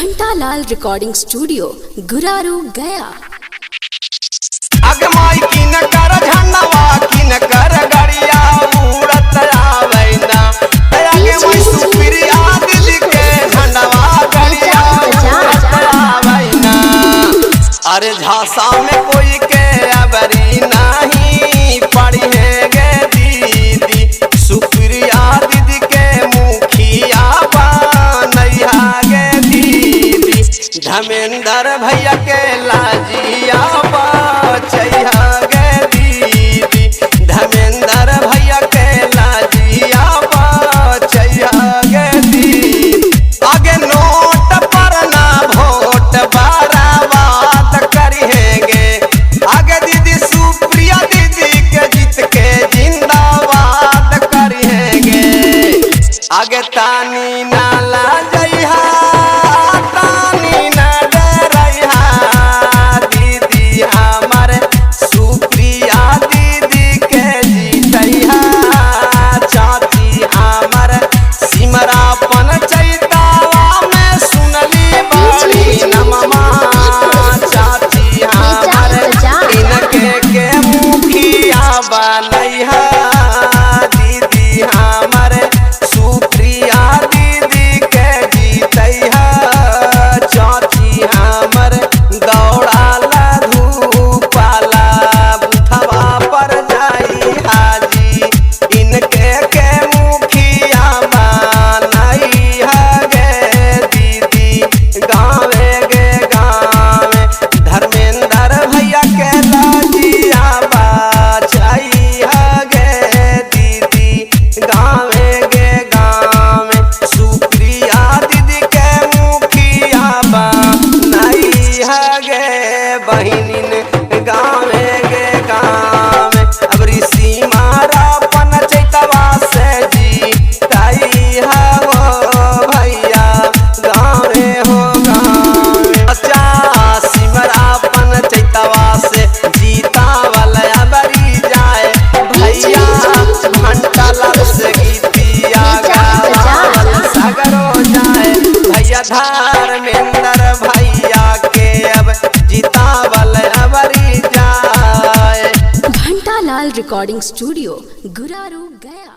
घंटालाल recording studio Guraru गया। अगमाई की न कर झंडवा की न कर गड़िया उड़त आवेना आगे मैं सुप्रिया दिल के झंडवा गड़िया उड़त आवेना। अरे झांसा में कोई के अबरी नहीं पड़ी है गे दीदी सुप्रिया दीदी के मुखिया बनैया गे दीदी धर्मेंद्र भैया के लाजिया बचैया गे दीदी धर्मेंद्र भैया के लाजिया बचैया गे दीदी। आगे नोट पर ना वोट बर्बाद करिएंगे आगे दीदी सुप्रिया दीदी के जीत के जिंदाबाद करिएंगे। आगे तानी नाला जइहा तानी ना डरइहा दीदी हमारे सुप्रिया दीदी के जीतइहा। चाची हमारे सिमरापन चैतावा में सुनली बड़ी नममा चाची हमारे इनके के मुखिया बनैहा दीदी हमारे सुप्रिया दीदी के जीतैहा। चाची हमर दौड़ाला धूपाला बुथवा पर जाई हाजी इनके के मुखिया बनैहा गे दीदी गाँवे गे गाँवे धर्मेंद्र भैया के लाजिया बचैहा गे दीदी गाँवे गे गाँवे सुप्रिया दीदी के मुखिया बनैहा गे बहिनीन गाँवे गे गाँवे अबरी सीमारापन चैतवा से जीतैहा हो भैया गाँवे हो गाँवे। बच्चा सिमरापन चैतवा से जीतावल अबरी जाए भैया घंटालाल से गीतिया गावल सागरो जाए भैया धर्मेंद्र भैया के अब जीतावल अबरी जाए। घंटालाल रिकॉर्डिंग स्टूडियो गुरारू गया।